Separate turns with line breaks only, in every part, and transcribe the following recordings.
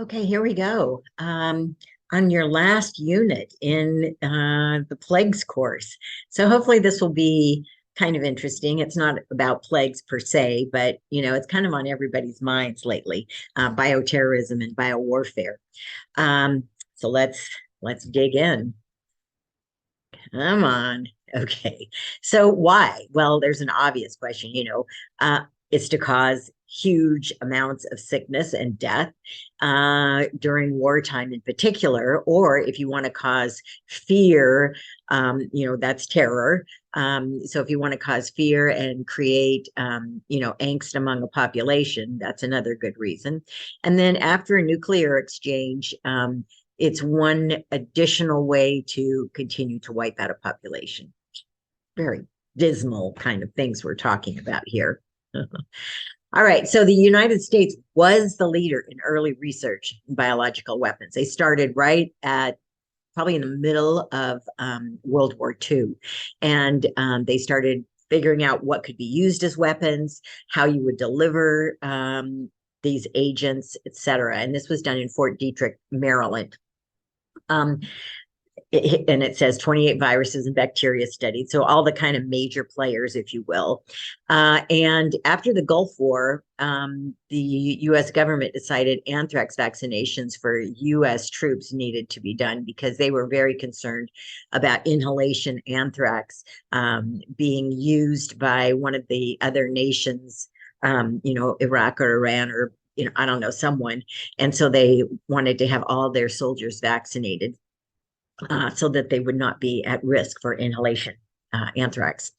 Okay, here we go. On your last unit in the plagues course. So hopefully this will be kind of interesting. It's not about plagues per se, but it's kind of on everybody's minds lately, bioterrorism and biowarfare. So let's dig in. Come on. Okay. So why? Well, there's an obvious question, it's to cause huge amounts of sickness and death during wartime in particular, or if you want to cause fear, that's terror. So if you want to cause fear and create, angst among a population, that's another good reason. And then after a nuclear exchange, it's one additional way to continue to wipe out a population. Very dismal kind of things we're talking about here. All right, so the United States was the leader in early research in biological weapons. They started right at probably in the middle of World War II, and they started figuring out what could be used as weapons, how you would deliver these agents, et cetera. And this was done in Fort Detrick, Maryland. Um, and it says 28 viruses and bacteria studied. So all the kind of major players, if you will. And after the Gulf War, the U.S. government decided anthrax vaccinations for U.S. troops needed to be done because they were very concerned about inhalation anthrax being used by one of the other nations, Iraq or Iran or I don't know, someone. And so they wanted to have all their soldiers vaccinated so that they would not be at risk for inhalation anthrax.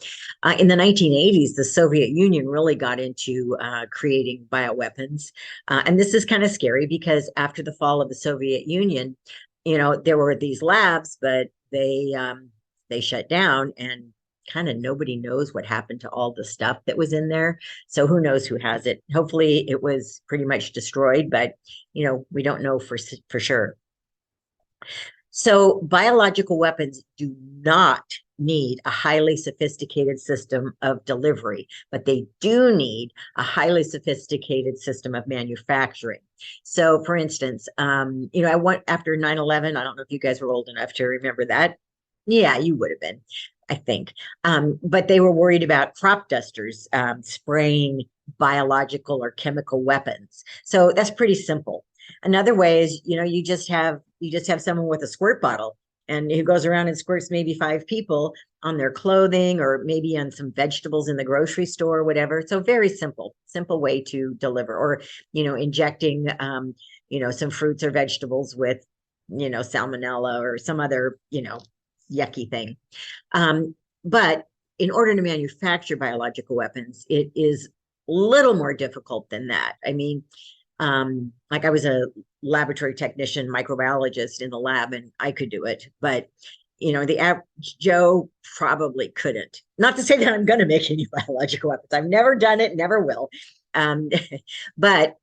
In the 1980s, the Soviet Union really got into creating bioweapons. And this is kind of scary because after the fall of the Soviet Union, there were these labs, but they shut down and kind of nobody knows what happened to all the stuff that was in there. So who knows who has it? Hopefully it was pretty much destroyed, but we don't know for sure. So biological weapons do not need a highly sophisticated system of delivery, but they do need a highly sophisticated system of manufacturing. So for instance, I want after 9/11, I don't know if you guys were old enough to remember that. Yeah, you would have been, I think. But they were worried about crop dusters spraying biological or chemical weapons. So that's pretty simple. Another way is, you just have someone with a squirt bottle and who goes around and squirts maybe 5 people on their clothing or maybe on some vegetables in the grocery store or whatever. So very simple way to deliver, or, injecting, some fruits or vegetables with, salmonella or some other, yucky thing. But in order to manufacture biological weapons, it is a little more difficult than that. I mean, like I was a laboratory technician, microbiologist in the lab, and I could do it. But, the average Joe probably couldn't. Not to say that I'm going to make any biological weapons. I've never done it, never will. Um, but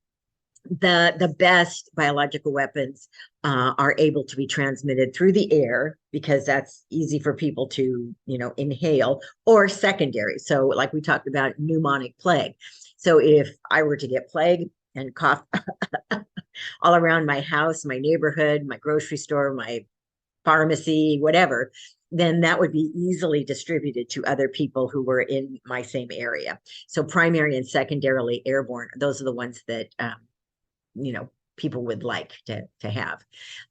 the best biological weapons are able to be transmitted through the air because that's easy for people to, inhale, or secondary. So like we talked about pneumonic plague. So if I were to get plague and cough all around my house, my neighborhood, my grocery store, my pharmacy, whatever, then that would be easily distributed to other people who were in my same area. So primary and secondarily airborne, those are the ones that people would like to have.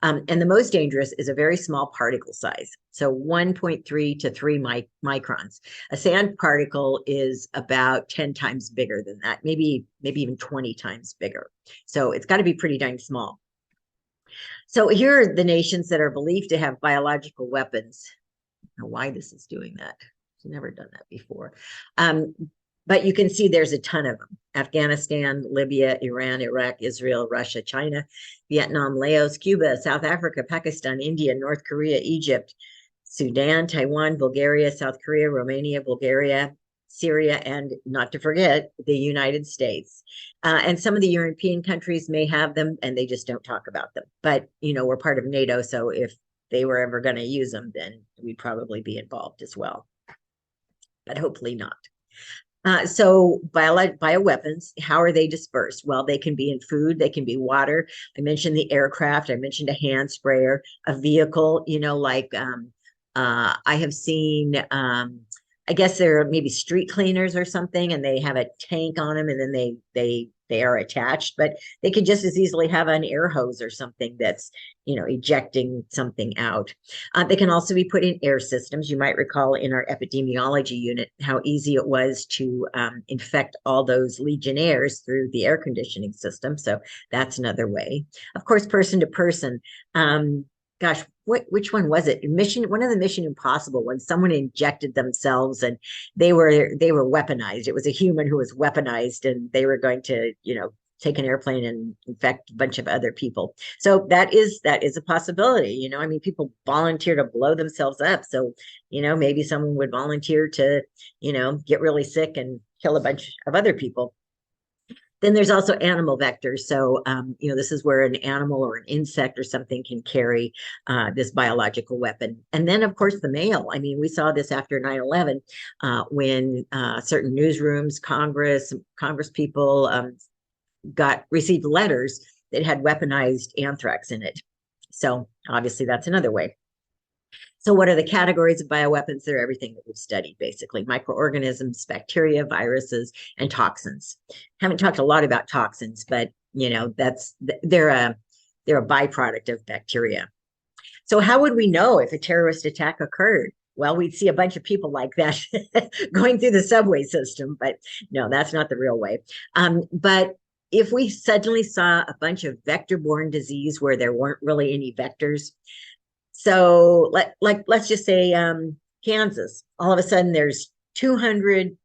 And the most dangerous is a very small particle size. So 1.3 to 3 microns. A sand particle is about 10 times bigger than that, maybe even 20 times bigger. So it's got to be pretty dang small. So here are the nations that are believed to have biological weapons. I don't know why this is doing that. I've never done that before. But you can see there's a ton of them. Afghanistan, Libya, Iran, Iraq, Israel, Russia, China, Vietnam, Laos, Cuba, South Africa, Pakistan, India, North Korea, Egypt, Sudan, Taiwan, Bulgaria, South Korea, Romania, Bulgaria, Syria, and not to forget, the United States. And some of the European countries may have them and they just don't talk about them. But, we're part of NATO, so if they were ever going to use them, then we'd probably be involved as well. But hopefully not. So bioweapons, how are they dispersed? Well, they can be in food, they can be water. I mentioned the aircraft, I mentioned a hand sprayer, a vehicle, like I have seen I guess they're maybe street cleaners or something, and they have a tank on them, and then they are attached, but they could just as easily have an air hose or something that's ejecting something out. They can also be put in air systems. You might recall in our epidemiology unit how easy it was to infect all those legionnaires through the air conditioning system. So that's another way. Of course, person to person. Gosh, which one was it? One of the Mission Impossible, when someone injected themselves and they were weaponized. It was a human who was weaponized, and they were going to, take an airplane and infect a bunch of other people. So that is a possibility. I mean, people volunteer to blow themselves up. So, maybe someone would volunteer to, get really sick and kill a bunch of other people. Then there's also animal vectors. So, this is where an animal or an insect or something can carry this biological weapon. And then, of course, the mail. I mean, we saw this after 9/11 when certain newsrooms, Congress people received letters that had weaponized anthrax in it. So obviously that's another way. So what are the categories of bioweapons? They're everything that we've studied, basically: microorganisms, bacteria, viruses, and toxins. Haven't talked a lot about toxins, but they're a byproduct of bacteria. So how would we know if a terrorist attack occurred? Well, we'd see a bunch of people like that going through the subway system, but no, that's not the real way. But if we suddenly saw a bunch of vector-borne disease where there weren't really any vectors, so let's just say Kansas, all of a sudden there's 200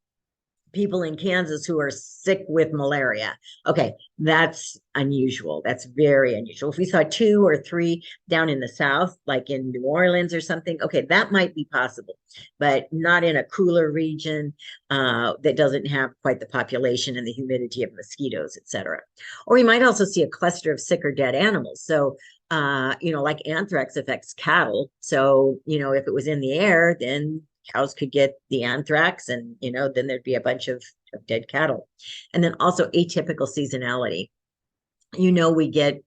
people in Kansas who are sick with malaria. Okay, that's unusual. That's very unusual. If we saw 2 or 3 down in the South, like in New Orleans or something, okay, that might be possible, but not in a cooler region that doesn't have quite the population and the humidity of mosquitoes, et cetera. Or we might also see a cluster of sick or dead animals. So like anthrax affects cattle. So, if it was in the air, then cows could get the anthrax, and then there'd be a bunch of dead cattle. And then also atypical seasonality. We get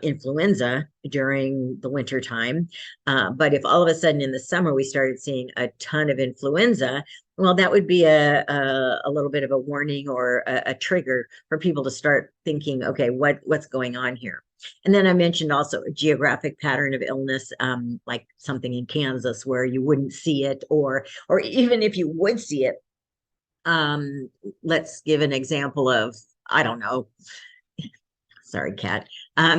influenza during the winter time, but if all of a sudden in the summer we started seeing a ton of influenza, well, that would be a little bit of a warning or a trigger for people to start thinking, okay, what's going on here? And then I mentioned also a geographic pattern of illness, like something in Kansas where you wouldn't see it, or even if you would see it, let's give an example of, I don't know, sorry, cat. I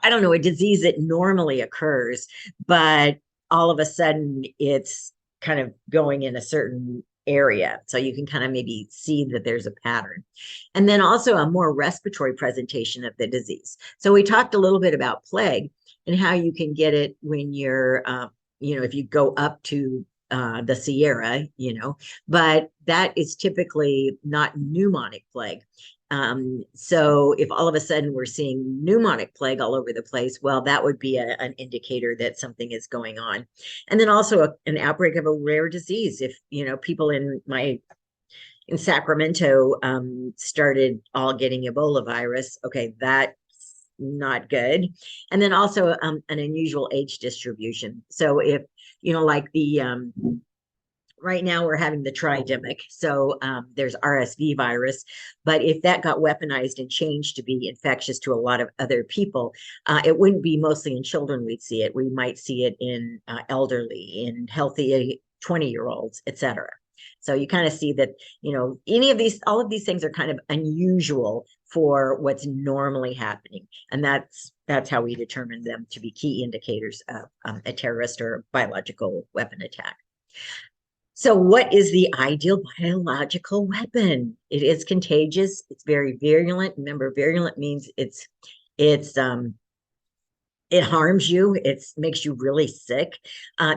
don't know, a disease that normally occurs, but all of a sudden it's kind of going in a certain area. So you can kind of maybe see that there's a pattern. And then also a more respiratory presentation of the disease. So we talked a little bit about plague and how you can get it when you're, if you go up to the Sierra, but that is typically not pneumonic plague. So if all of a sudden we're seeing pneumonic plague all over the place, well, that would be an indicator that something is going on. And then also an outbreak of a rare disease. If, people in Sacramento started all getting Ebola virus, okay, that's not good. And then also an unusual age distribution. So if, like the right now we're having the tridemic. So there's RSV virus, but if that got weaponized and changed to be infectious to a lot of other people, it wouldn't be mostly in children we'd see it. We might see it in elderly, in healthy 20-year-olds, et cetera. So you kind of see that, all of these things are kind of unusual for what's normally happening. And that's how we determine them to be key indicators of a terrorist or biological weapon attack. So what is the ideal biological weapon? It is contagious. It's very virulent. Remember, virulent means it harms you. It makes you really sick.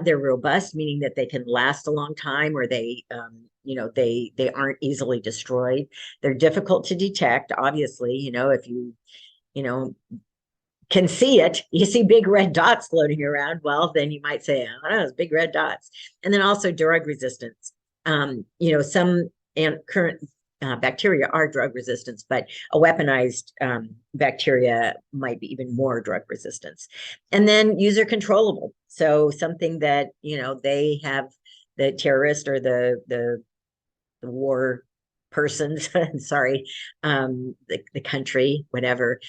They're robust, meaning that they can last a long time, or they aren't easily destroyed. They're difficult to detect. Obviously, if you can see it, you see big red dots floating around, well, then you might say, oh, those big red dots. And then also drug resistance. Some and current bacteria are drug resistant, but a weaponized bacteria might be even more drug resistance. And then user controllable. So something that, they have, the terrorist or the war persons, sorry, the country, whatever,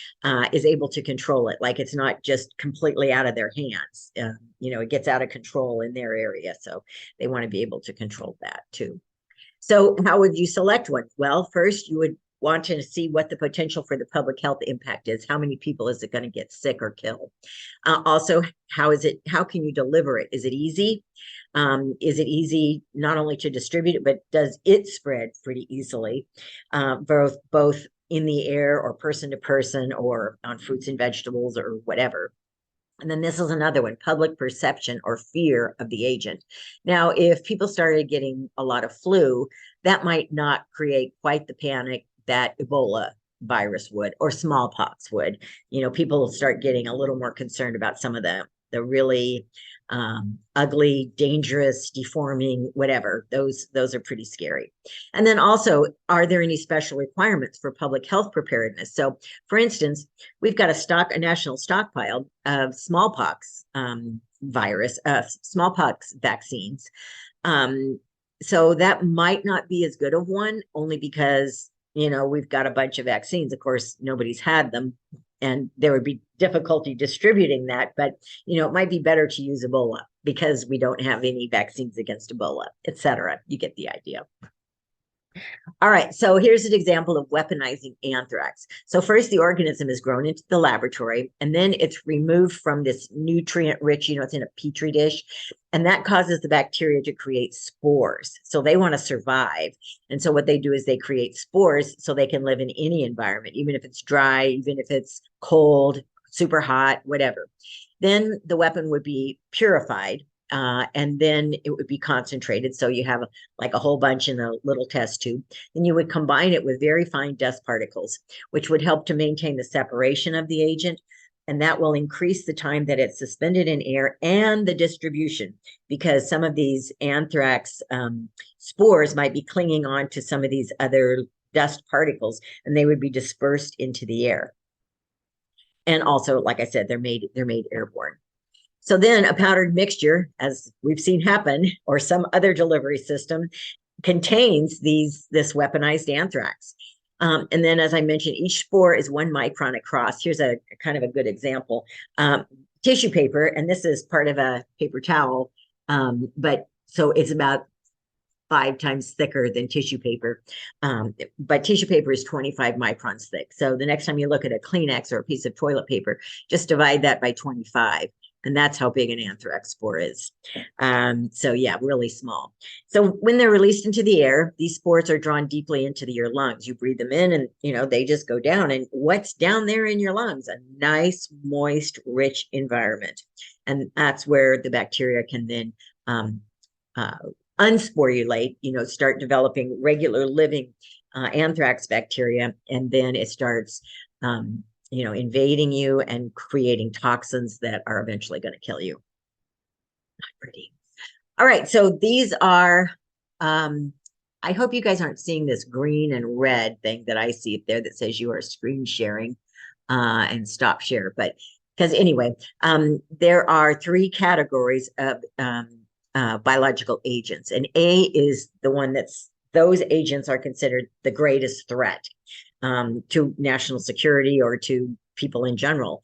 is able to control it. Like it's not just completely out of their hands. It gets out of control in their area. So they want to be able to control that too. So how would you select one? Well, first you would want to see what the potential for the public health impact is. How many people is it going to get sick or kill? Also, how can you deliver it? Is it easy? Is it easy not only to distribute it, but does it spread pretty easily, both in the air or person to person or on fruits and vegetables or whatever? And then this is another one, public perception or fear of the agent. Now, if people started getting a lot of flu, that might not create quite the panic that Ebola virus would or smallpox would. People will start getting a little more concerned about some of the really ugly, dangerous, deforming, whatever. Those are pretty scary. And then also, are there any special requirements for public health preparedness? So, for instance, we've got a national stockpile of smallpox smallpox vaccines. So that might not be as good of one, only because we've got a bunch of vaccines. Of course, nobody's had them, and there would be difficulty distributing that. But it might be better to use Ebola because we don't have any vaccines against Ebola, etc. You get the idea. All right, so here's an example of weaponizing anthrax. So first, the organism is grown into the laboratory, and then it's removed from this nutrient-rich, it's in a petri dish, and that causes the bacteria to create spores. So they want to survive. And so what they do is they create spores so they can live in any environment, even if it's dry, even if it's cold, super hot, whatever. Then the weapon would be purified. And then it would be concentrated. So you have like a whole bunch in a little test tube. Then you would combine it with very fine dust particles, which would help to maintain the separation of the agent. And that will increase the time that it's suspended in air and the distribution, because some of these anthrax spores might be clinging on to some of these other dust particles, and they would be dispersed into the air. And also, like I said, they're made airborne. So then a powdered mixture, as we've seen happen, or some other delivery system, contains this weaponized anthrax. And then, as I mentioned, each spore is 1 micron across. Here's a kind of a good example. Tissue paper, and this is part of a paper towel, but so it's about 5 times thicker than tissue paper. But tissue paper is 25 microns thick. So the next time you look at a Kleenex or a piece of toilet paper, just divide that by 25. And that's how big an anthrax spore is. So yeah, really small. So when they're released into the air, these spores are drawn deeply into your lungs. You breathe them in and, they just go down. And what's down there in your lungs? A nice, moist, rich environment. And that's where the bacteria can then unsporulate, start developing regular living anthrax bacteria. And then it starts invading you and creating toxins that are eventually going to kill you. Not pretty. All right, so these are, I hope you guys aren't seeing this green and red thing that I see up there that says you are screen sharing and stop share. But because anyway, there are 3 categories of biological agents, and A is the one those agents are considered the greatest threat to national security or to people in general.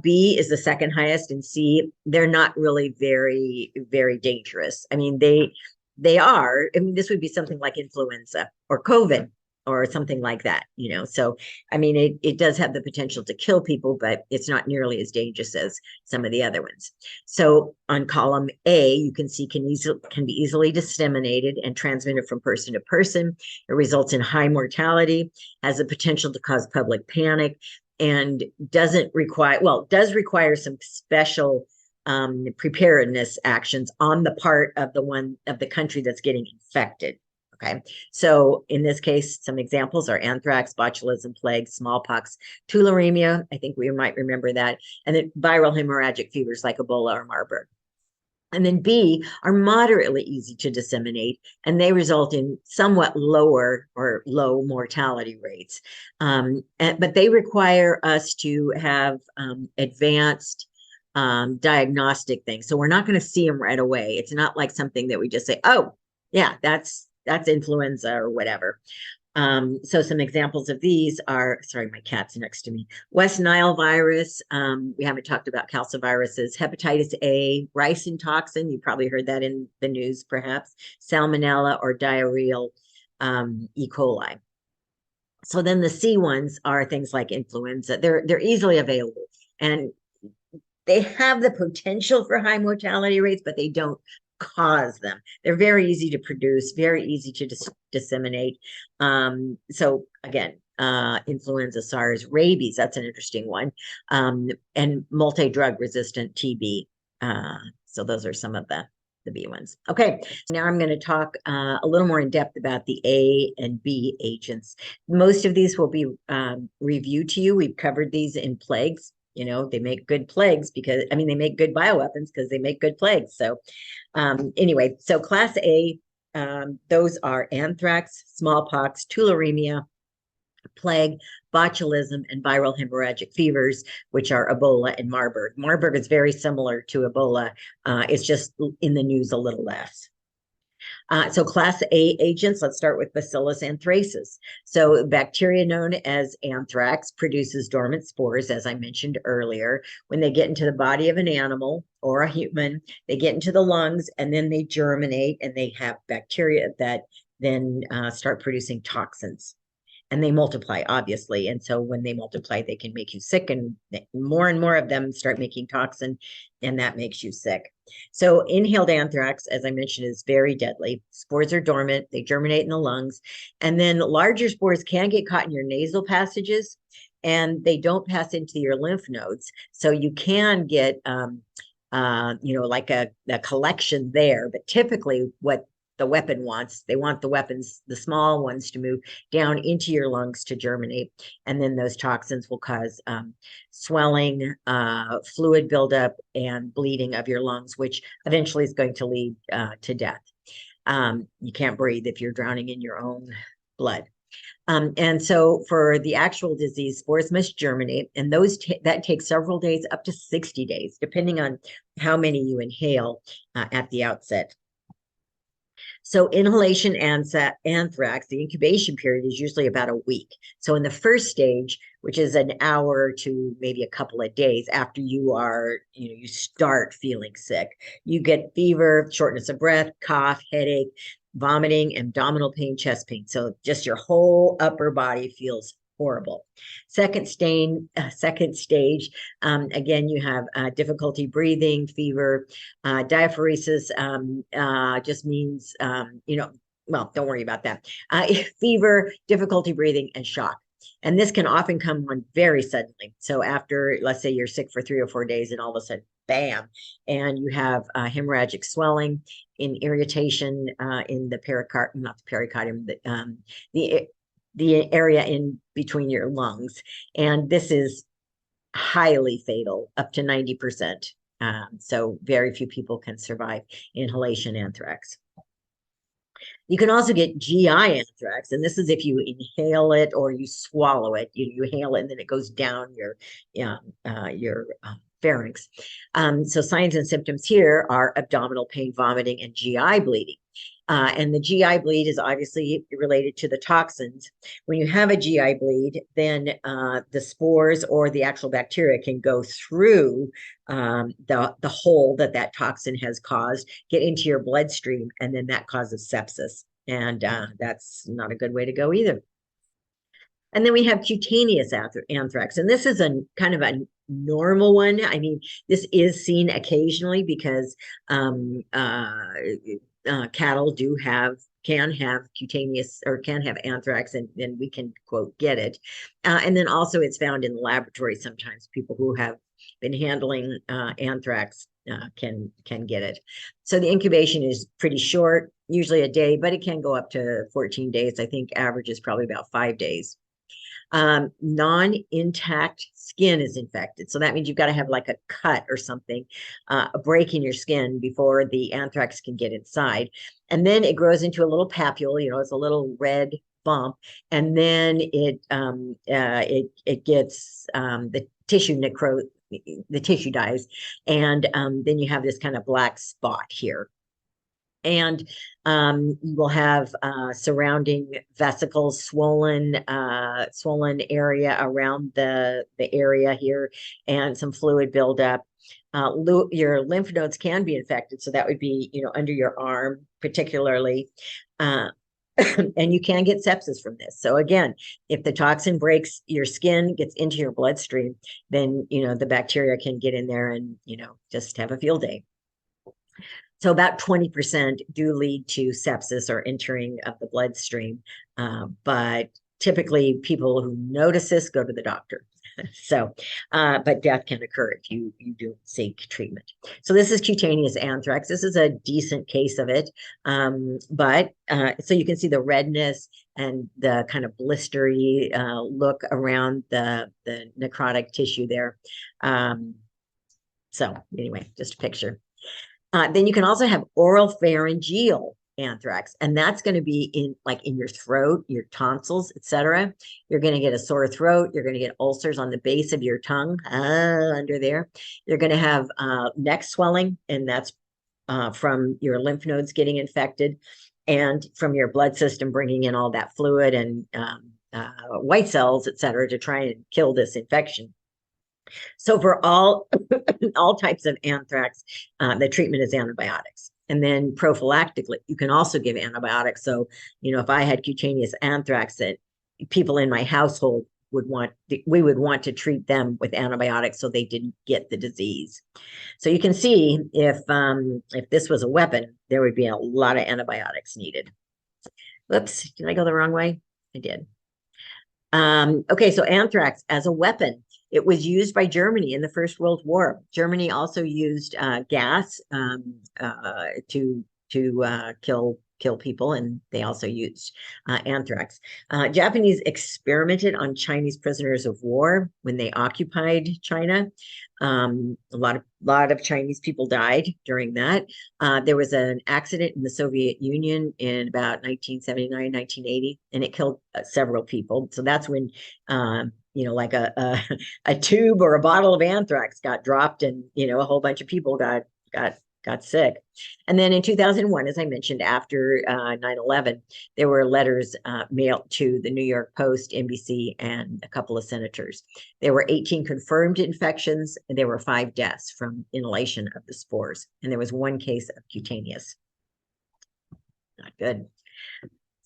B is the second highest, and C, they're not really very, very dangerous. I mean, they are. I mean, this would be something like influenza or COVID or something like that, So, I mean, it does have the potential to kill people, but it's not nearly as dangerous as some of the other ones. So on column A, you can see can be easily disseminated and transmitted from person to person. It results in high mortality, has the potential to cause public panic, and does require some special preparedness actions on the part of the country that's getting infected. Okay, so in this case, some examples are anthrax, botulism, plague, smallpox, tularemia. I think we might remember that, and then viral hemorrhagic fevers like Ebola or Marburg. And then B are moderately easy to disseminate, and they result in somewhat lower or low mortality rates. But they require us to have advanced diagnostic things. So we're not going to see them right away. It's not like something that we just say, oh, yeah, that's influenza or whatever. So some examples of these are, sorry, my cat's next to me. West Nile virus. We haven't talked about calciviruses. Hepatitis A, ricin toxin. You probably heard that in the news, perhaps. Salmonella or diarrheal E. coli. So then the C ones are things like influenza. They're easily available, and they have the potential for high mortality rates, but they don't cause them. They're very easy to produce, very easy to disseminate. So again, influenza, SARS, rabies, that's an interesting one, and multi-drug resistant TB. So those are some of the B ones. Okay, now I'm going to talk a little more in depth about the A and B agents. Most of these will be reviewed to you. We've covered these in plagues. You know, they make good plagues because, I mean, they make good bioweapons because they make good plagues. So anyway, so class A, those are anthrax, smallpox, tularemia, plague, botulism, and viral hemorrhagic fevers, which are Ebola and Marburg. Marburg is very similar to Ebola. It's just in the news a little less. So class A agents, let's start with Bacillus anthracis. So bacteria known as anthrax produces dormant spores, as I mentioned earlier. When they get into the body of an animal or a human, they get into the lungs and then they germinate and they have bacteria that then start producing toxins. And they multiply, obviously. And so when they multiply, they can make you sick, and more of them start making toxin, and that makes you sick. So inhaled anthrax, as I mentioned, is very deadly. Spores are dormant, they germinate in the lungs, and then larger spores can get caught in your nasal passages, and they don't pass into your lymph nodes. So you can get, like a collection there, but typically what the weapon wants. They want the weapons, the small ones, to move down into your lungs to germinate. And then those toxins will cause swelling, fluid buildup, and bleeding of your lungs, which eventually is going to lead to death. You can't breathe if you're drowning in your own blood. And so for the actual disease, spores must germinate, and that takes several days, up to 60 days, depending on how many you inhale at the outset. So inhalation anthrax, the incubation period is usually about a week. So in the first stage, which is an hour to maybe a couple of days after you start feeling sick, you get fever, shortness of breath, cough, headache, vomiting, abdominal pain, chest pain. So just your whole upper body feels horrible. Second stage, again, you have difficulty breathing, fever, diaphoresis just means, well, don't worry about that. Fever, difficulty breathing, and shock. And this can often come on very suddenly. So after, let's say you're sick for 3 or 4 days, and all of a sudden, bam, and you have hemorrhagic swelling, in irritation in the pericardium, not the pericardium, the area in between your lungs. And this is highly fatal, up to 90%. So very few people can survive inhalation anthrax. You can also get GI anthrax, and this is if you inhale it or you swallow it. You inhale it and then it goes down your pharynx. So signs and symptoms here are abdominal pain, vomiting, and GI bleeding. And the GI bleed is obviously related to the toxins. When you have a GI bleed, then the spores or the actual bacteria can go through the hole that toxin has caused, get into your bloodstream, and then that causes sepsis. And that's not a good way to go either. And then we have cutaneous anthrax, and this is a kind of a normal one. I mean, this is seen occasionally because cattle can have cutaneous, or can have anthrax, and we can, quote, get it. And then also it's found in the laboratory sometimes. People who have been handling anthrax can get it. So the incubation is pretty short, usually a day, but it can go up to 14 days. I think average is probably about 5 days. Non-intact skin is infected. So that means you've got to have like a cut or something, a break in your skin before the anthrax can get inside. And then it grows into a little papule, it's a little red bump, and then it gets the tissue the tissue dies, and then you have this kind of black spot here. And you will have surrounding vesicles, swollen area around the area here, and some fluid buildup. Your lymph nodes can be infected, so that would be under your arm particularly. And you can get sepsis from this. So again, if the toxin breaks your skin, gets into your bloodstream, then the bacteria can get in there and just have a field day. So about 20% do lead to sepsis or entering of the bloodstream. But typically people who notice this go to the doctor. So, but death can occur if you do seek treatment. So this is cutaneous anthrax. This is a decent case of it. So you can see the redness and the kind of blistery look around the necrotic tissue there. So anyway, just a picture. Then you can also have oral pharyngeal anthrax, and that's going to be in your throat, your tonsils, etc. You're going to get a sore throat. You're going to get ulcers on the base of your tongue, under there. You're going to have neck swelling, and that's from your lymph nodes getting infected, and from your blood system bringing in all that fluid and white cells, etc., to try and kill this infection. So for all types of anthrax, the treatment is antibiotics. And then prophylactically, you can also give antibiotics. So, if I had cutaneous anthrax, that people in my household we would want to treat them with antibiotics so they didn't get the disease. So you can see if this was a weapon, there would be a lot of antibiotics needed. Whoops, did I go the wrong way? I did. Okay, so anthrax as a weapon. It was used by Germany in the First World War. Germany also used gas to kill people, and they also used anthrax. Japanese experimented on Chinese prisoners of war when they occupied China. A lot of Chinese people died during that. There was an accident in the Soviet Union in about 1979, 1980, and it killed several people. So that's when like a tube or a bottle of anthrax got dropped, and a whole bunch of people got sick. And then in 2001, as I mentioned, after 9/11, there were letters mailed to the New York Post, NBC, and a couple of senators. There were 18 confirmed infections, and there were 5 deaths from inhalation of the spores. And there was 1 case of cutaneous. Not good.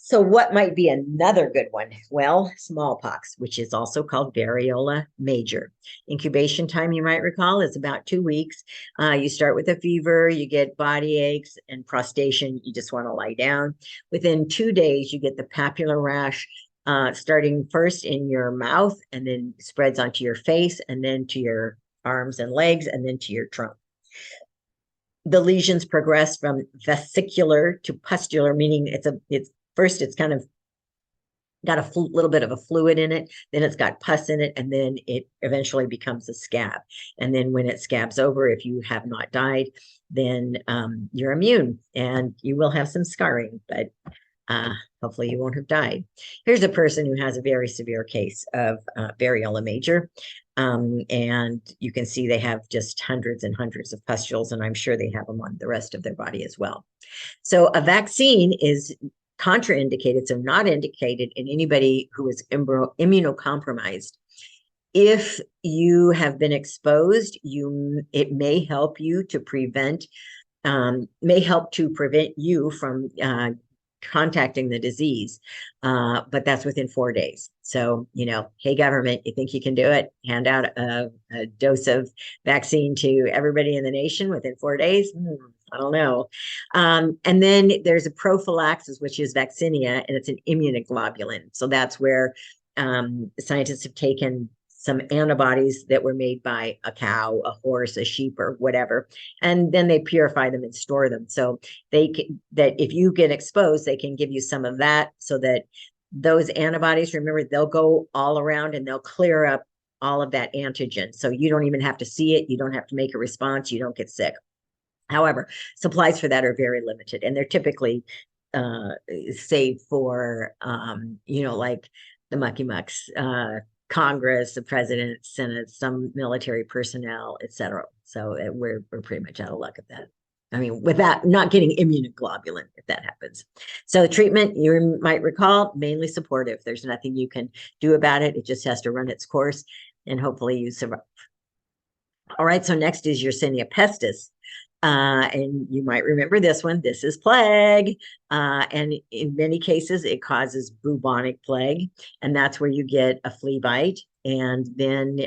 So what might be another good one? Well, smallpox, which is also called variola major. Incubation time, you might recall, is about 2 weeks. You start with a fever, you get body aches and prostration. You just want to lie down. Within 2 days, you get the papular rash, starting first in your mouth, and then spreads onto your face, and then to your arms and legs, and then to your trunk. The lesions progress from vesicular to pustular, meaning first, it's kind of got a little bit of a fluid in it, then it's got pus in it, and then it eventually becomes a scab. And then when it scabs over, if you have not died, then you're immune, and you will have some scarring, but hopefully you won't have died. Here's a person who has a very severe case of variola major. And you can see they have just hundreds and hundreds of pustules, and I'm sure they have them on the rest of their body as well. So a vaccine is contraindicated, so not indicated in anybody who is immunocompromised. If you have been exposed, it may help you to prevent you from contacting the disease, but that's within 4 days. So, hey, government, you think you can do it? Hand out a dose of vaccine to everybody in the nation within 4 days? I don't know. And then there's a prophylaxis, which is vaccinia, and it's an immunoglobulin. So that's where scientists have taken some antibodies that were made by a cow, a horse, a sheep, or whatever, and then they purify them and store them. So that if you get exposed, they can give you some of that so that those antibodies, remember, they'll go all around and they'll clear up all of that antigen. So you don't even have to see it. You don't have to make a response. You don't get sick. However, supplies for that are very limited, and they're typically saved for, like the mucky mucks, Congress, the president, Senate, some military personnel, etc. So we're pretty much out of luck at that. I mean, without not getting immunoglobulin if that happens. So treatment, you might recall, mainly supportive. There's nothing you can do about it. It just has to run its course, and hopefully you survive. All right, so next is Yersinia pestis. And you might remember this one. This is plague. And in many cases, it causes bubonic plague. And that's where you get a flea bite. And then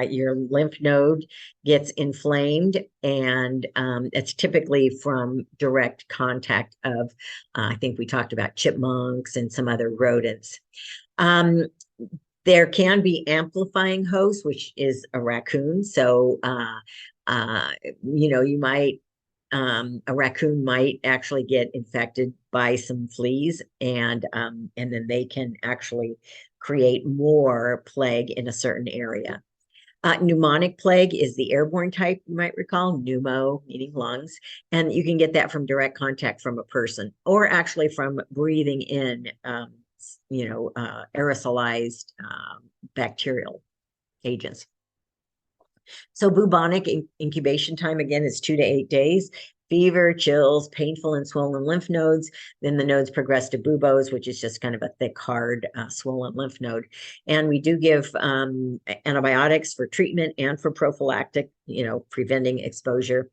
your lymph node gets inflamed. And it's typically from direct contact of, I think we talked about chipmunks and some other rodents. There can be amplifying hosts, which is a raccoon. So, you might, a raccoon might actually get infected by some fleas, and then they can actually create more plague in a certain area. Pneumonic plague is the airborne type, you might recall, pneumo, meaning lungs, and you can get that from direct contact from a person, or actually from breathing in aerosolized bacterial agents. So bubonic incubation time, again, is 2 to 8 days. Fever, chills, painful and swollen lymph nodes. Then the nodes progress to buboes, which is just kind of a thick, hard, swollen lymph node. And we do give antibiotics for treatment and for prophylactic, preventing exposure.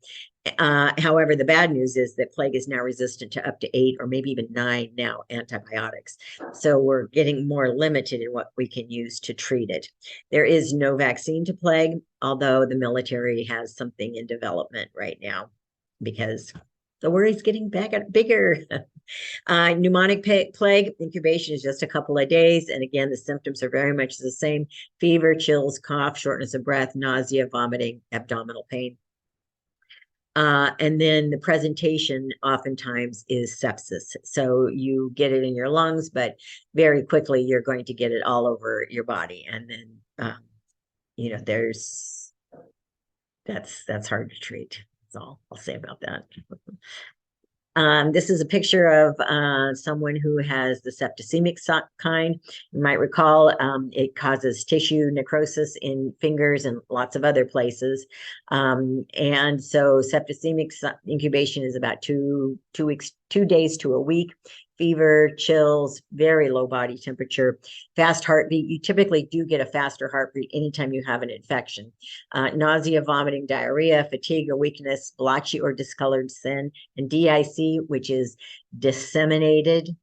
However, the bad news is that plague is now resistant to up to 8 or maybe even 9 now antibiotics. So we're getting more limited in what we can use to treat it. There is no vaccine to plague, although the military has something in development right now because the worry's getting bigger. Pneumonic plague incubation is just a couple of days. And again, the symptoms are very much the same: fever, chills, cough, shortness of breath, nausea, vomiting, abdominal pain. And then the presentation oftentimes is sepsis. So you get it in your lungs, but very quickly you're going to get it all over your body. And then, that's hard to treat. That's all I'll say about that. This is a picture of someone who has the septicemic kind. You might recall it causes tissue necrosis in fingers and lots of other places. And so septicemic incubation is about 2 weeks, 2 days to a week. Fever, chills, very low body temperature, fast heartbeat. You typically do get a faster heartbeat anytime you have an infection. Nausea, vomiting, diarrhea, fatigue or weakness, blotchy or discolored skin, and DIC, which is disseminated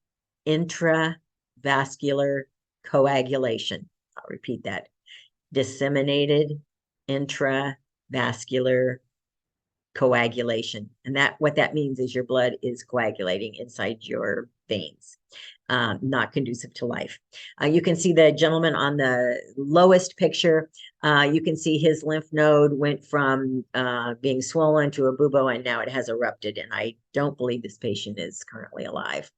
intravascular coagulation. I'll repeat that. Disseminated intravascular coagulation. And what that means is your blood is coagulating inside your veins, not conducive to life. You can see the gentleman on the lowest picture. You can see his lymph node went from being swollen to a bubo, and now it has erupted. And I don't believe this patient is currently alive.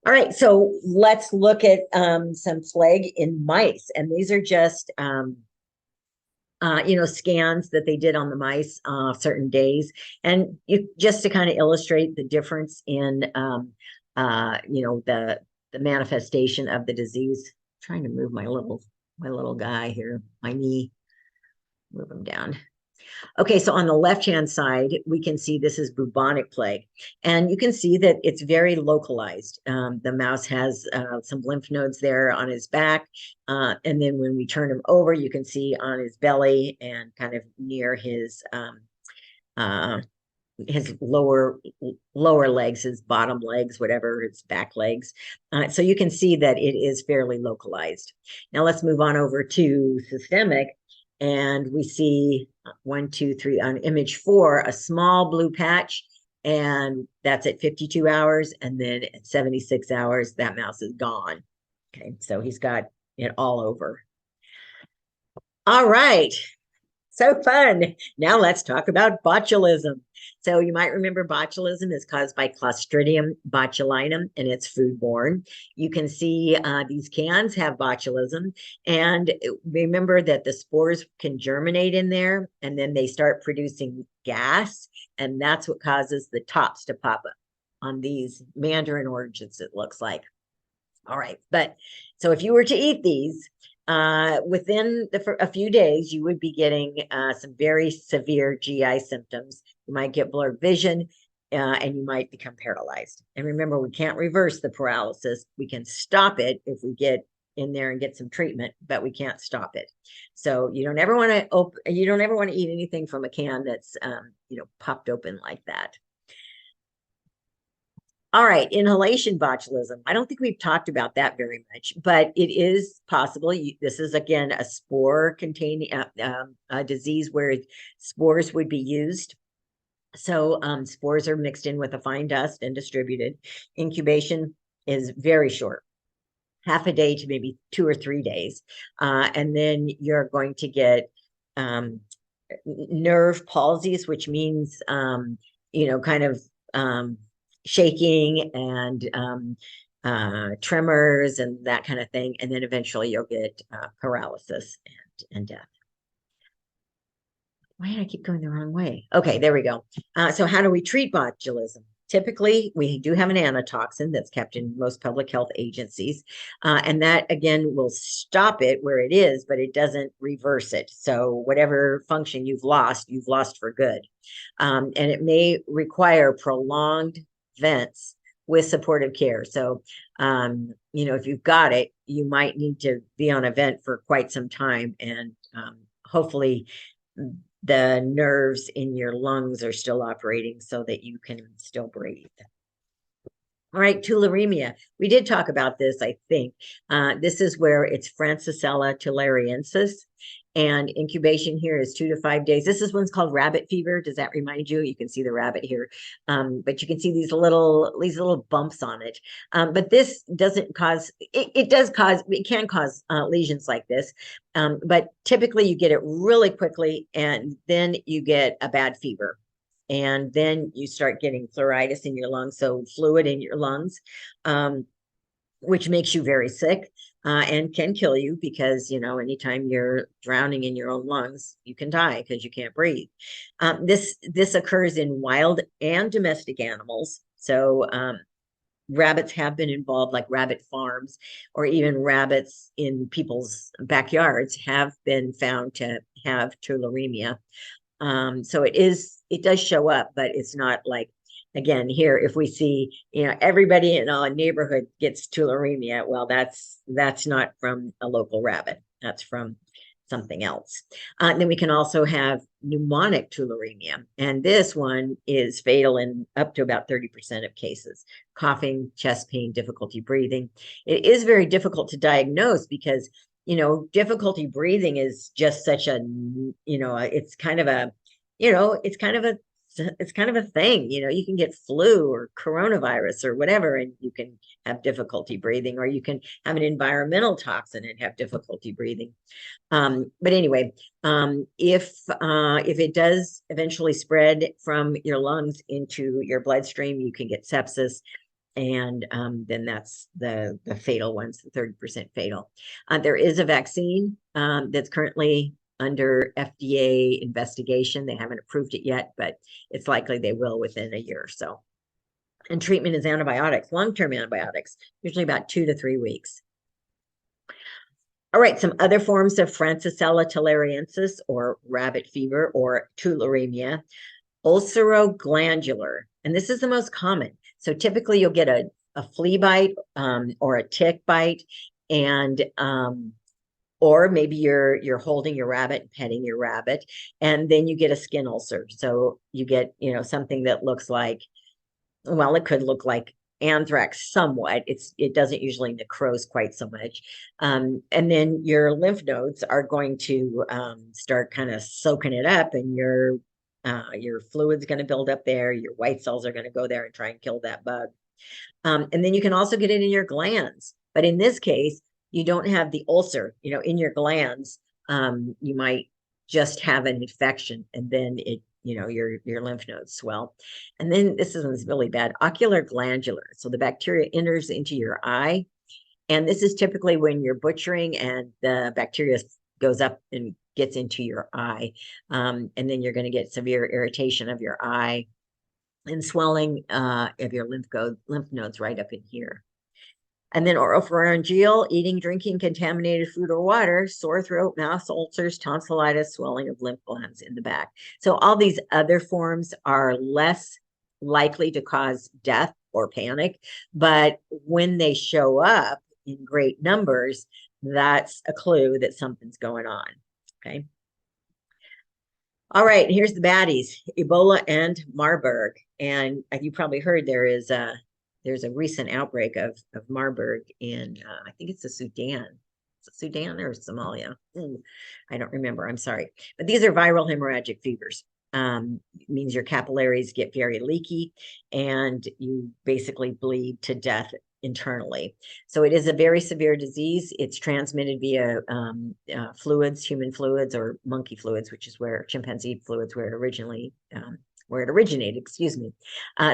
All right, so let's look at some plague in mice. And these are just scans that they did on the mice certain days. And just to kind of illustrate the difference in, the manifestation of the disease. I'm trying to move my little guy here, my knee, move him down. Okay, so on the left-hand side, we can see this is bubonic plague. And you can see that it's very localized. The mouse has some lymph nodes there on his back. And then when we turn him over, you can see on his belly and kind of near his lower legs, his bottom legs, whatever, his back legs. So you can see that it is fairly localized. Now let's move on over to systemic. And we see 1, 2, 3 on image 4, a small blue patch, and that's at 52 hours. And then at 76 hours, that mouse is gone. Okay, so he's got it all over. All right. So fun. Now let's talk about botulism. So you might remember botulism is caused by Clostridium botulinum and it's foodborne. You can see these cans have botulism. And remember that the spores can germinate in there and then they start producing gas. And that's what causes the tops to pop up on these mandarin oranges, it looks like. All right. But so if you were to eat these, within a few days, you would be getting some very severe GI symptoms. You might get blurred vision, and you might become paralyzed. And remember, we can't reverse the paralysis. We can stop it if we get in there and get some treatment, but we can't stop it. So you don't ever want to you don't ever want to eat anything from a can that's popped open like that. All right, inhalation botulism. I don't think we've talked about that very much, but it is possible. This is, again, a spore containing a disease where spores would be used. So spores are mixed in with a fine dust and distributed. Incubation is very short, half a day to maybe 2 or 3 days. And then you're going to get nerve palsies, which means, kind of shaking and tremors and that kind of thing. And then eventually you'll get paralysis and death. Why did I keep going the wrong way? Okay, there we go. So how do we treat botulism? Typically, we do have an antitoxin that's kept in most public health agencies. And that, again, will stop it where it is, but it doesn't reverse it. So whatever function you've lost for good. And it may require prolonged vents with supportive care. So, if you've got it, you might need to be on a vent for quite some time. And hopefully the nerves in your lungs are still operating so that you can still breathe. All right, tularemia. We did talk about this, I think. This is where it's Francisella tularensis. And incubation here is 2 to 5 days. This is one's called rabbit fever. Does that remind you? You can see the rabbit here, but you can see these little bumps on it. But this doesn't cause. It does cause. It can cause lesions like this, but typically you get it really quickly, and then you get a bad fever, and then you start getting pleuritis in your lungs, so fluid in your lungs. Which makes you very sick and can kill you because, anytime you're drowning in your own lungs, you can die because you can't breathe. This occurs in wild and domestic animals. So rabbits have been involved, like rabbit farms, or even rabbits in people's backyards have been found to have tularemia. So it does show up, but it's not like, again, here, if we see, everybody in a neighborhood gets tularemia, well, that's not from a local rabbit. That's from something else. Then we can also have pneumonic tularemia. And this one is fatal in up to about 30% of cases. Coughing, chest pain, difficulty breathing. It is very difficult to diagnose because, difficulty breathing is just such a, it's kind of a, it's kind of a thing. You can get flu or coronavirus or whatever, and you can have difficulty breathing, or you can have an environmental toxin and have difficulty breathing. But anyway, if it does eventually spread from your lungs into your bloodstream, you can get sepsis. And then that's the fatal ones, the 30% fatal. There is a vaccine that's currently under FDA investigation. They haven't approved it yet, but it's likely they will within a year or so. And treatment is antibiotics, long-term antibiotics, usually about 2 to 3 weeks. All right, some other forms of Francisella tularensis, or rabbit fever, or tularemia. Ulceroglandular, and this is the most common. So typically you'll get a flea bite or a tick bite, and or maybe you're holding your rabbit and petting your rabbit, and then you get a skin ulcer. So you get, something that looks like, well, it could look like anthrax somewhat. It doesn't usually necrose quite so much. And then your lymph nodes are going to start kind of soaking it up, and your fluid's going to build up there. Your white cells are going to go there and try and kill that bug. And then you can also get it in your glands. But in this case, you don't have the ulcer, in your glands. You might just have an infection, and then your lymph nodes swell. And then this is really bad, ocular glandular. So the bacteria enters into your eye, and this is typically when you're butchering and the bacteria goes up and gets into your eye. And then you're going to get severe irritation of your eye and swelling of your lymph nodes right up in here. And then oropharyngeal, eating, drinking contaminated food or water, sore throat, mouth ulcers, tonsillitis, swelling of lymph glands in the back. So all these other forms are less likely to cause death or panic, but when they show up in great numbers, that's a clue that something's going on. Okay. All right, here's the baddies, Ebola and Marburg. And you probably heard there's a recent outbreak of Marburg in, I think it's the Sudan. Is it Sudan or Somalia? I don't remember, I'm sorry. But these are viral hemorrhagic fevers. It means your capillaries get very leaky and you basically bleed to death internally. So it is a very severe disease. It's transmitted via fluids, human fluids, or monkey fluids, which is where chimpanzee fluids, where it originated, excuse me.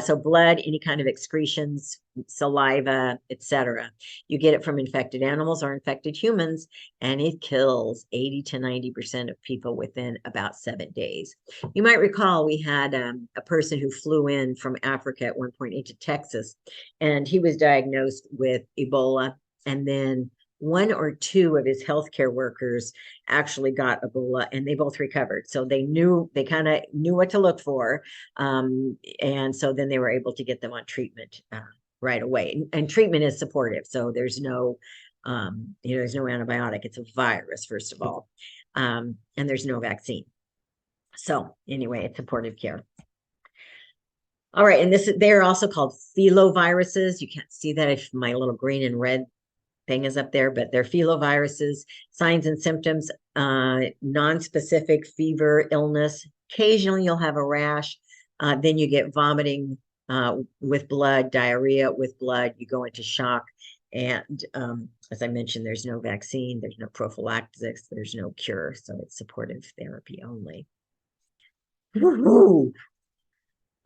So blood, any kind of excretions, saliva, etc. You get it from infected animals or infected humans, and it kills 80 to 90% of people within about 7 days. You might recall we had a person who flew in from Africa at one point into Texas, and he was diagnosed with Ebola, and then one or two of his healthcare workers actually got Ebola, and they both recovered. So they kind of knew what to look for. And so then they were able to get them on treatment right away. And treatment is supportive. So there's no antibiotic. It's a virus, first of all. And there's no vaccine. So anyway, it's supportive care. All right, and they're also called filoviruses. You can't see that if my little green and red thing is up there, but they're filoviruses. Signs and symptoms, non-specific fever, illness. Occasionally you'll have a rash. Then you get vomiting with blood, diarrhea with blood. You go into shock. And as I mentioned, there's no vaccine, there's no prophylactics, there's no cure. So it's supportive therapy only. Woo-hoo.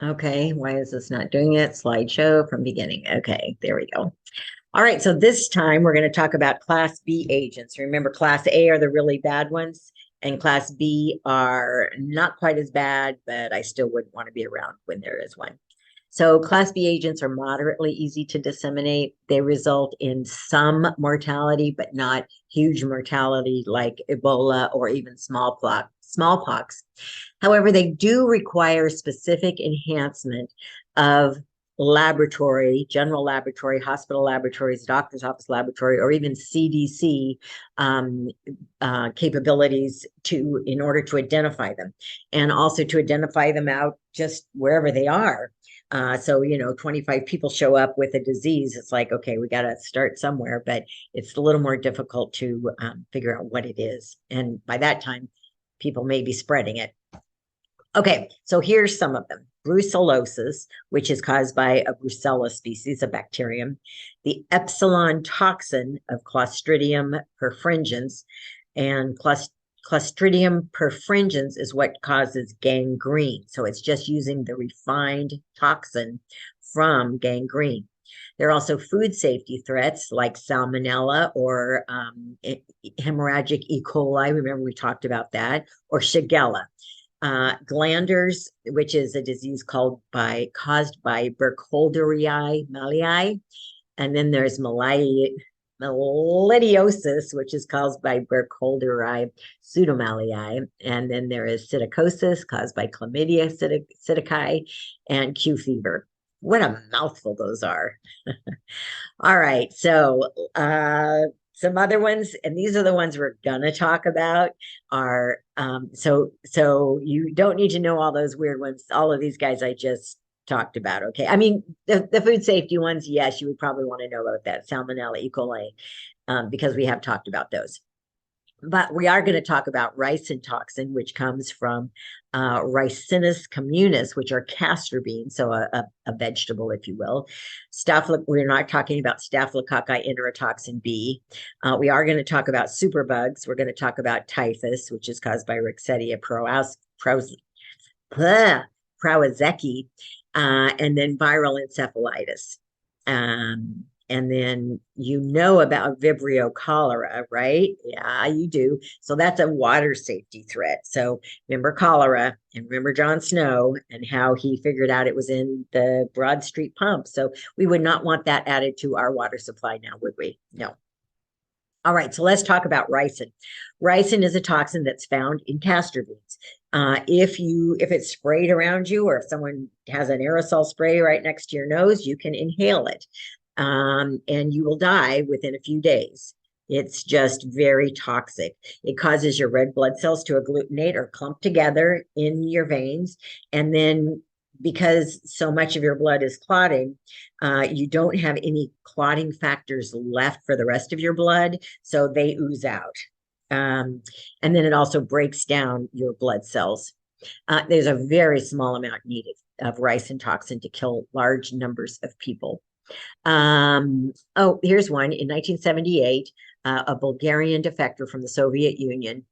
Okay, why is this not doing it? Slideshow from beginning. Okay, there we go. All right, so this time we're going to talk about Class B agents. Remember, Class A are the really bad ones, and Class B are not quite as bad, but I still wouldn't want to be around when there is one. So Class B agents are moderately easy to disseminate. They result in some mortality, but not huge mortality like Ebola or even smallpox. However, they do require specific enhancement of general laboratory, hospital laboratories, doctor's office laboratory, or even CDC capabilities in order to identify them, and also to identify them out just wherever they are. So 25 people show up with a disease. It's like, okay, we got to start somewhere, but it's a little more difficult to figure out what it is. And by that time, people may be spreading it. Okay, so here's some of them. Brucellosis, which is caused by a Brucella species, a bacterium. The epsilon toxin of Clostridium perfringens. And Clostridium perfringens is what causes gangrene. So it's just using the refined toxin from gangrene. There are also food safety threats like salmonella or hemorrhagic E. coli. Remember, we talked about that, or Shigella. Glanders, which is a disease caused by Burkholderii malii. And then there's melidiosis, which is caused by Burkholderii pseudomalii. And then there is psittacosis caused by Chlamydia psittaci and Q fever. What a mouthful those are. All right, so some other ones, and these are the ones we're gonna talk about, are so you don't need to know all those weird ones. All of these guys I just talked about. Okay, I mean the food safety ones, yes, you would probably want to know about that, salmonella, E. coli, because we have talked about those. But we are going to talk about ricin toxin, which comes from Ricinus communis, which are castor beans, so a vegetable, if you will. We're not talking about Staphylococci enterotoxin B. We are going to talk about superbugs. We're going to talk about typhus, which is caused by Rickettsia prowazekii, and then viral encephalitis. And then you know about Vibrio cholera, right? Yeah, you do. So that's a water safety threat. So remember cholera and remember John Snow and how he figured out it was in the Broad Street pump. So we would not want that added to our water supply now, would we? No. All right, so let's talk about ricin. Ricin is a toxin that's found in castor beans. If it's sprayed around you, or if someone has an aerosol spray right next to your nose, you can inhale it, and you will die within a few days. It's just very toxic. It causes your red blood cells to agglutinate or clump together in your veins, and then because so much of your blood is clotting, you don't have any clotting factors left for the rest of your blood, so they ooze out. And then it also breaks down your blood cells. There's a very small amount needed of ricin toxin to kill large numbers of people. Oh, here's one. In 1978, a Bulgarian defector from the Soviet Union,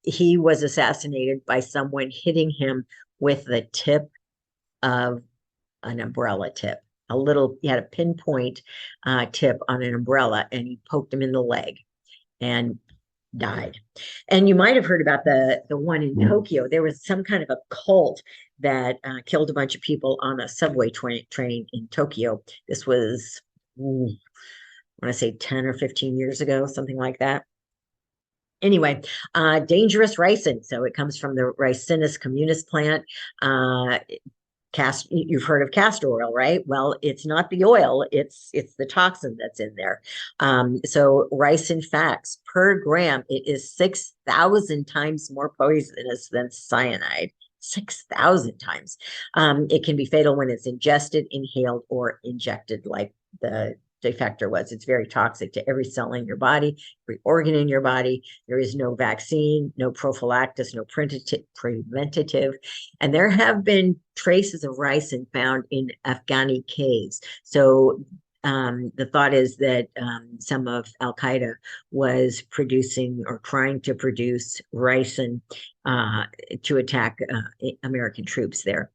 he was assassinated by someone hitting him with the tip of an umbrella tip. He had a pinpoint tip on an umbrella, and he poked him in the leg and died. And you might have heard about the one in Tokyo. There was some kind of a cult that killed a bunch of people on a subway train in Tokyo. This was, I want to say 10 or 15 years ago, something like that. Anyway, dangerous ricin. So it comes from the Ricinus communis plant. You've heard of castor oil, right? Well, it's not the oil, it's the toxin that's in there. So ricin facts per gram, it is 6,000 times more poisonous than cyanide. 6,000 times. It can be fatal when it's ingested, inhaled, or injected, like the defector was. It's very toxic to every cell in your body, every organ in your body. There is no vaccine, no prophylaxis, no preventative. And there have been traces of ricin found in Afghani caves. So the thought is that some of Al Qaeda was producing or trying to produce ricin to attack American troops there.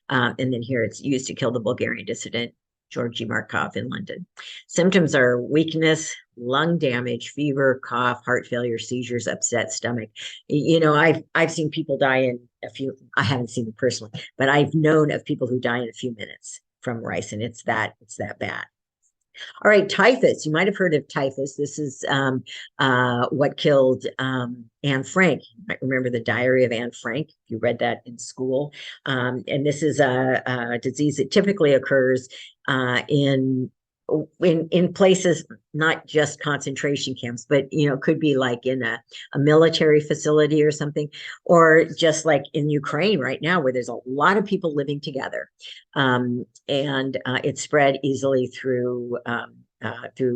And then here it's used to kill the Bulgarian dissident Georgy Markov in London. Symptoms are weakness, lung damage, fever, cough, heart failure, seizures, upset stomach. You know, I've seen people die in a few. I haven't seen them personally, but I've known of people who die in a few minutes from ricin. It's that bad. All right, typhus. You might have heard of typhus. This is what killed Anne Frank. You might remember the Diary of Anne Frank. You read that in school. And this is a disease that typically occurs in places, not just concentration camps, but could be like in a military facility or something, or just like in Ukraine right now, where there's a lot of people living together, and it's spread easily through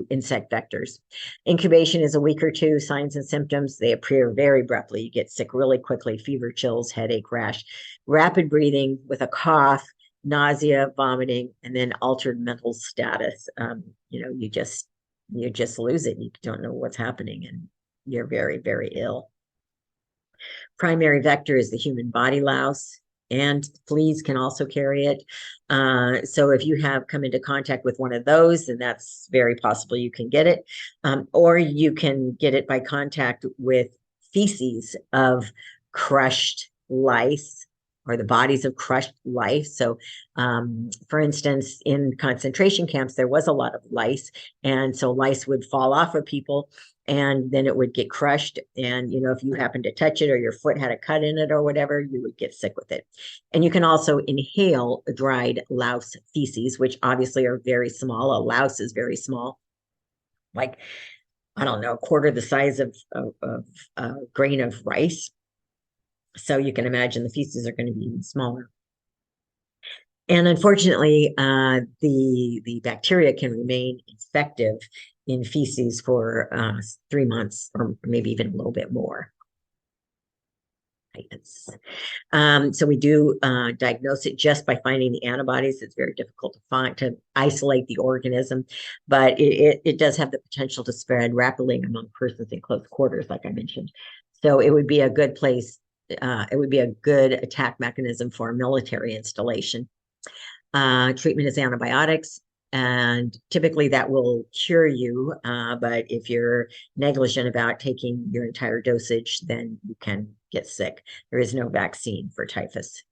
insect vectors. Incubation is a week or two. Signs and symptoms, they appear very abruptly. You get sick really quickly, fever, chills, headache, rash, rapid breathing with a cough, nausea, vomiting, and then altered mental status. You just lose it. You don't know what's happening, and you're very, very ill. Primary vector is the human body louse, and fleas can also carry it. So if you have come into contact with one of those, then that's very possible you can get it. Or you can get it by contact with feces of crushed lice, or the bodies of crushed lice. So, for instance, in concentration camps, there was a lot of lice. And so lice would fall off of people, and then it would get crushed. And, if you happened to touch it, or your foot had a cut in it or whatever, you would get sick with it. And you can also inhale dried louse feces, which obviously are very small. A louse is very small, like, I don't know, a quarter the size of a grain of rice. So you can imagine the feces are going to be even smaller. And unfortunately, the bacteria can remain infective in feces for 3 months or maybe even a little bit more. Yes. So we do diagnose it just by finding the antibodies. It's very difficult to find, to isolate the organism, but it does have the potential to spread rapidly among persons in close quarters, like I mentioned. So it would be a good place. It would be a good attack mechanism for a military installation. Treatment is antibiotics, and typically that will cure you. But if you're negligent about taking your entire dosage, then you can get sick. There is no vaccine for typhus.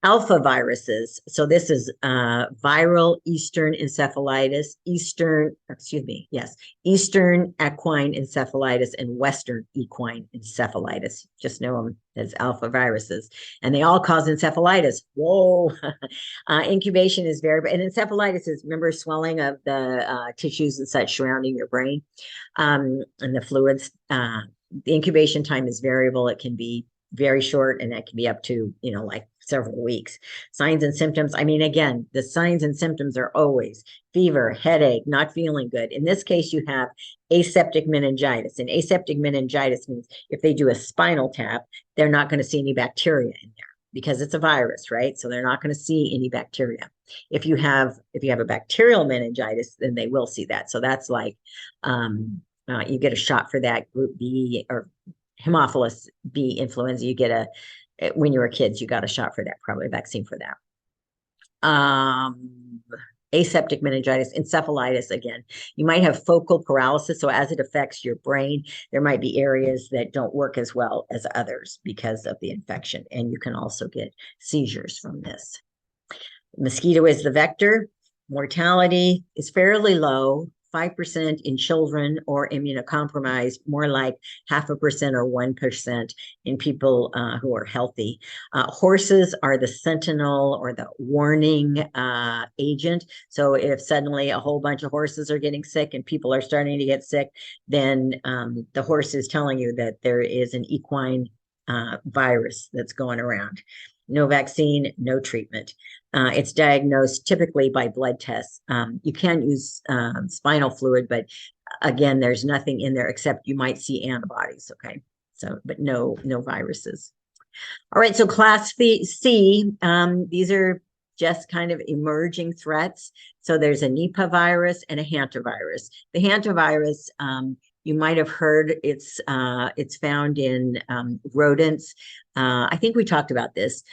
Alpha viruses. So this is viral Eastern encephalitis, Eastern equine encephalitis, and Western equine encephalitis. Just know them as alpha viruses. And they all cause encephalitis. Whoa. Incubation is variable. And encephalitis is, remember, swelling of the tissues and such surrounding your brain and the fluids. The incubation time is variable. It can be very short, and that can be up to, like several weeks. Signs and symptoms. I mean, again, the signs and symptoms are always fever, headache, not feeling good. In this case, you have aseptic meningitis. And aseptic meningitis means if they do a spinal tap, they're not going to see any bacteria in there because it's a virus, right? So they're not going to see any bacteria. If you have a bacterial meningitis, then they will see that. So that's like you get a shot for that, group B or Haemophilus B influenza. You get when you were kids, you got a shot for that, probably a vaccine for that. Aseptic meningitis, encephalitis, again, you might have focal paralysis. So as it affects your brain, there might be areas that don't work as well as others because of the infection. And you can also get seizures from this. Mosquito is the vector. Mortality is fairly low, 5% in children or immunocompromised, more like 0.5% or 1% in people who are healthy. Horses are the sentinel or the warning agent. So if suddenly a whole bunch of horses are getting sick and people are starting to get sick, then the horse is telling you that there is an equine virus that's going around. No vaccine, no treatment. It's diagnosed typically by blood tests. You can use spinal fluid, but again, there's nothing in there except you might see antibodies. Okay, so but no viruses. All right, so class C. These are just kind of emerging threats. So there's a Nipah virus and a hantavirus. The hantavirus, you might have heard it's found in rodents. I think we talked about this.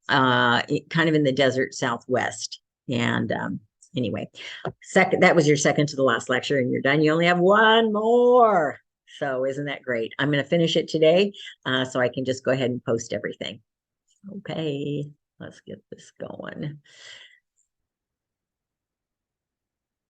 Kind of in the desert Southwest. And anyway, that was your second to the last lecture, and you're done. You only have one more. So isn't that great? I'm going to finish it today so I can just go ahead and post everything. Okay, let's get this going.